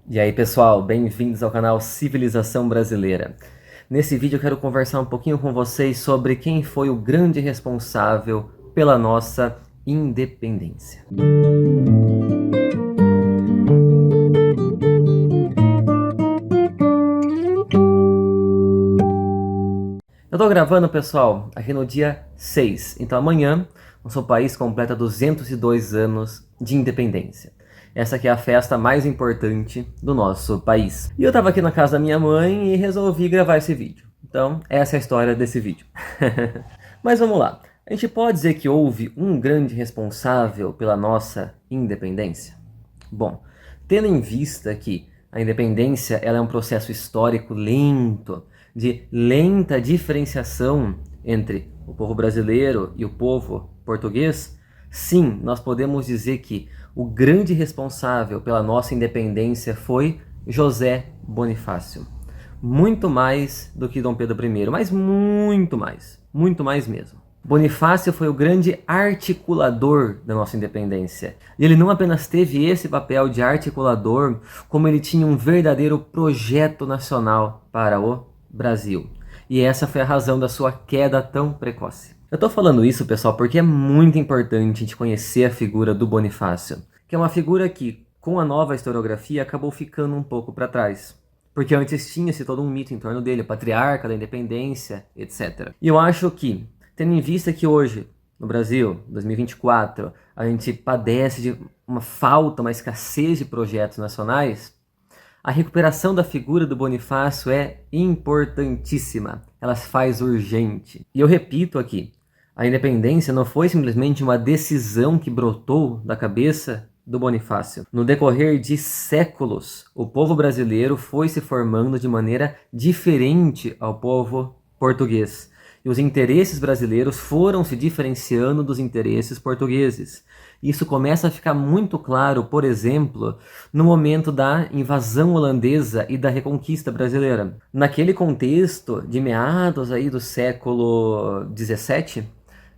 E aí pessoal, bem-vindos ao canal Civilização Brasileira. Nesse vídeo eu quero conversar um pouquinho com vocês sobre quem foi o grande responsável pela nossa independência. Eu tô gravando, pessoal, aqui no dia 6, então amanhã nosso país completa 202 anos de independência. Essa aqui é a festa mais importante do nosso país. E eu tava aqui na casa da minha mãe e resolvi gravar esse vídeo. Então, essa é a história desse vídeo. Mas vamos lá. A gente pode dizer que houve um grande responsável pela nossa independência? Bom, tendo em vista que a independência ela é um processo histórico lento, de lenta diferenciação entre o povo brasileiro e o povo português, sim, nós podemos dizer que o grande responsável pela nossa independência foi José Bonifácio. Muito mais do que Dom Pedro I, mas muito mais mesmo. Bonifácio foi o grande articulador da nossa independência. E ele não apenas teve esse papel de articulador, como ele tinha um verdadeiro projeto nacional para o Brasil. E essa foi a razão da sua queda tão precoce. Eu tô falando isso, pessoal, porque é muito importante a gente conhecer a figura do Bonifácio, que é uma figura que, com a nova historiografia, acabou ficando um pouco para trás. Porque antes tinha-se todo um mito em torno dele, o patriarca da independência, etc. E eu acho que, tendo em vista que hoje, no Brasil, 2024, a gente padece de uma falta, uma escassez de projetos nacionais, a recuperação da figura do Bonifácio é importantíssima, ela se faz urgente. E eu repito aqui, a independência não foi simplesmente uma decisão que brotou da cabeça do Bonifácio. No decorrer de séculos, o povo brasileiro foi se formando de maneira diferente ao povo português. E os interesses brasileiros foram se diferenciando dos interesses portugueses. Isso começa a ficar muito claro, por exemplo, no momento da invasão holandesa e da reconquista brasileira. Naquele contexto de meados aí do século XVII,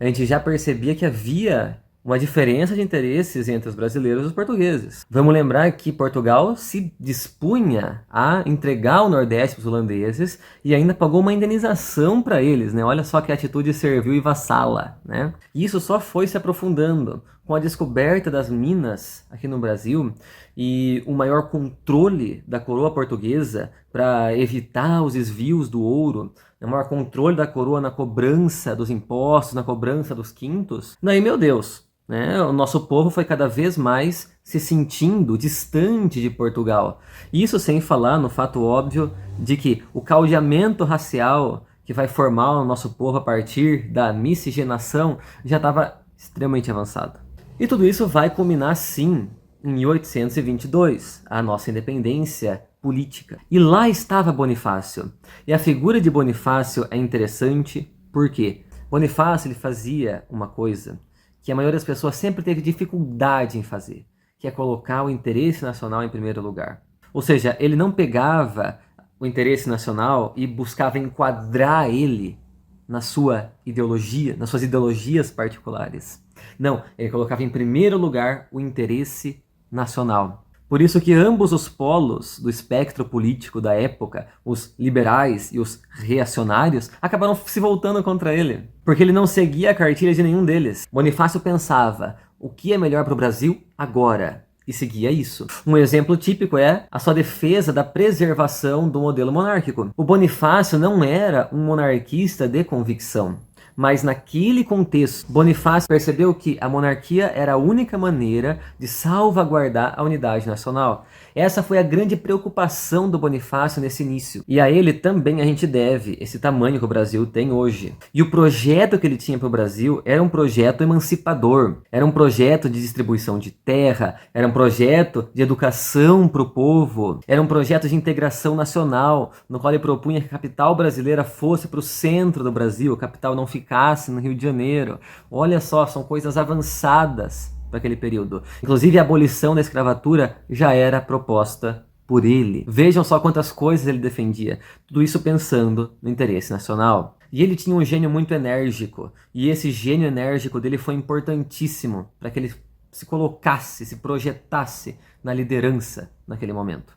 a gente já percebia que havia uma diferença de interesses entre os brasileiros e os portugueses. Vamos lembrar que Portugal se dispunha a entregar o Nordeste para os holandeses e ainda pagou uma indenização para eles, né? Olha só que atitude servil e vassala, né? E isso só foi se aprofundando com a descoberta das minas aqui no Brasil e o maior controle da coroa portuguesa para evitar os desvios do ouro, o maior controle da coroa na cobrança dos impostos, na cobrança dos quintos. Daí, meu Deus, né? O nosso povo foi cada vez mais se sentindo distante de Portugal. Isso sem falar no fato óbvio de que o caldeamento racial que vai formar o nosso povo a partir da miscigenação já estava extremamente avançado. E tudo isso vai culminar, sim, em 1822, a nossa independência política. E lá estava Bonifácio. E a figura de Bonifácio é interessante porque Bonifácio ele fazia uma coisa que a maioria das pessoas sempre teve dificuldade em fazer, que é colocar o interesse nacional em primeiro lugar. Ou seja, ele não pegava o interesse nacional e buscava enquadrar ele na sua ideologia, nas suas ideologias particulares. Não, ele colocava em primeiro lugar o interesse nacional. Por isso que ambos os polos do espectro político da época, os liberais e os reacionários, acabaram se voltando contra ele, porque ele não seguia a cartilha de nenhum deles. Bonifácio pensava, o que é melhor para o Brasil agora? E seguia isso. Um exemplo típico é a sua defesa da preservação do modelo monárquico. O Bonifácio não era um monarquista de convicção, mas naquele contexto, Bonifácio percebeu que a monarquia era a única maneira de salvaguardar a unidade nacional. Essa foi a grande preocupação do Bonifácio nesse início. E a ele também a gente deve esse tamanho que o Brasil tem hoje. E o projeto que ele tinha para o Brasil era um projeto emancipador. Era um projeto de distribuição de terra, era um projeto de educação para o povo, era um projeto de integração nacional, no qual ele propunha que a capital brasileira fosse para o centro do Brasil, a capital não ficasse no Rio de Janeiro. Olha só, são coisas avançadas para aquele período. Inclusive a abolição da escravatura já era proposta por ele. Vejam só quantas coisas ele defendia. Tudo isso pensando no interesse nacional. E ele tinha um gênio muito enérgico. E esse gênio enérgico dele foi importantíssimo para que ele se colocasse, se projetasse na liderança naquele momento.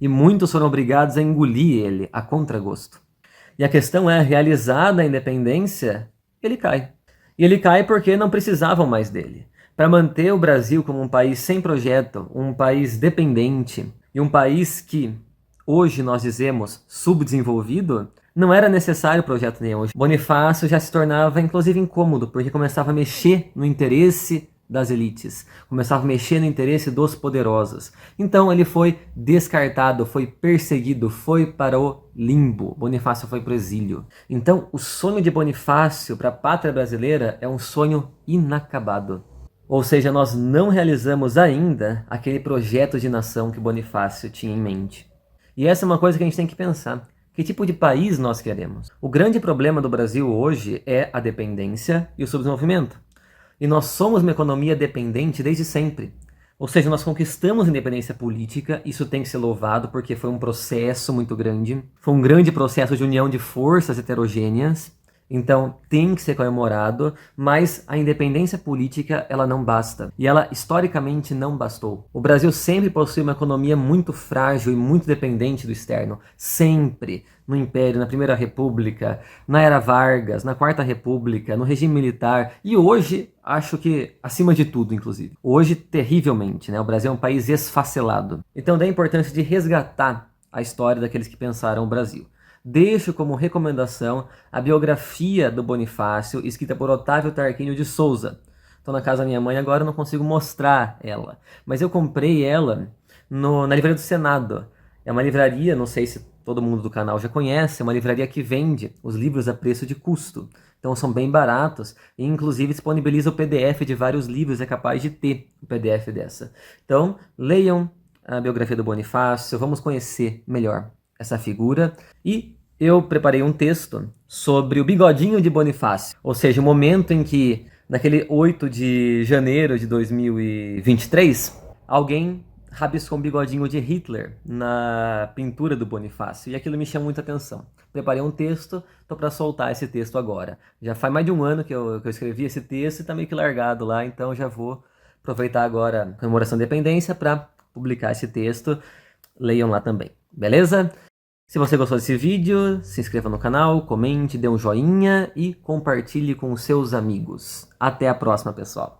e muitos foram obrigados a engolir ele a contragosto. E a questão é, realizada a independência, ele cai. E ele cai porque não precisavam mais dele. Para manter o Brasil como um país sem projeto, um país dependente e um país que hoje nós dizemos subdesenvolvido, não era necessário projeto nenhum. Bonifácio já se tornava inclusive incômodo, porque começava a mexer no interesse das elites, começava a mexer no interesse dos poderosos. Então ele foi descartado, foi perseguido, foi para o limbo. Bonifácio foi para o exílio. Então o sonho de Bonifácio para a pátria brasileira é um sonho inacabado. Ou seja, nós não realizamos ainda aquele projeto de nação que Bonifácio tinha em mente. E essa é uma coisa que a gente tem que pensar. Que tipo de país nós queremos? O grande problema do Brasil hoje é a dependência e o subdesenvolvimento. E nós somos uma economia dependente desde sempre. Ou seja, nós conquistamos a independência política, isso tem que ser louvado porque foi um processo muito grande. Foi um grande processo de união de forças heterogêneas. Então tem que ser comemorado, mas a independência política ela não basta. E ela historicamente não bastou. O Brasil sempre possui uma economia muito frágil e muito dependente do externo. Sempre. No Império, na Primeira República, na Era Vargas, na Quarta República, no regime militar. E hoje, acho que acima de tudo, inclusive. Hoje, terrivelmente, né? O Brasil é um país esfacelado. Então daí a importância de resgatar a história daqueles que pensaram o Brasil. Deixo como recomendação a biografia do Bonifácio, escrita por Otávio Tarquínio de Souza. Estou na casa da minha mãe agora, eu não consigo mostrar ela. Mas eu comprei ela na Livraria do Senado. É uma livraria, não sei se todo mundo do canal já conhece, é uma livraria que vende os livros a preço de custo. Então são bem baratos e inclusive disponibiliza o PDF de vários livros, é capaz de ter o PDF dessa. Então leiam a biografia do Bonifácio, vamos conhecer melhor essa figura. E eu preparei um texto sobre o bigodinho de Bonifácio, ou seja, o momento em que, naquele 8 de janeiro de 2023, alguém rabiscou um bigodinho de Hitler na pintura do Bonifácio, e aquilo me chamou muita atenção. Preparei um texto, estou para soltar esse texto agora. Já faz mais de um ano que eu escrevi esse texto e está meio que largado lá, então já vou aproveitar agora a comemoração da independência para publicar esse texto. Leiam lá também, beleza? Se você gostou desse vídeo, se inscreva no canal, comente, dê um joinha e compartilhe com seus amigos. Até a próxima, pessoal!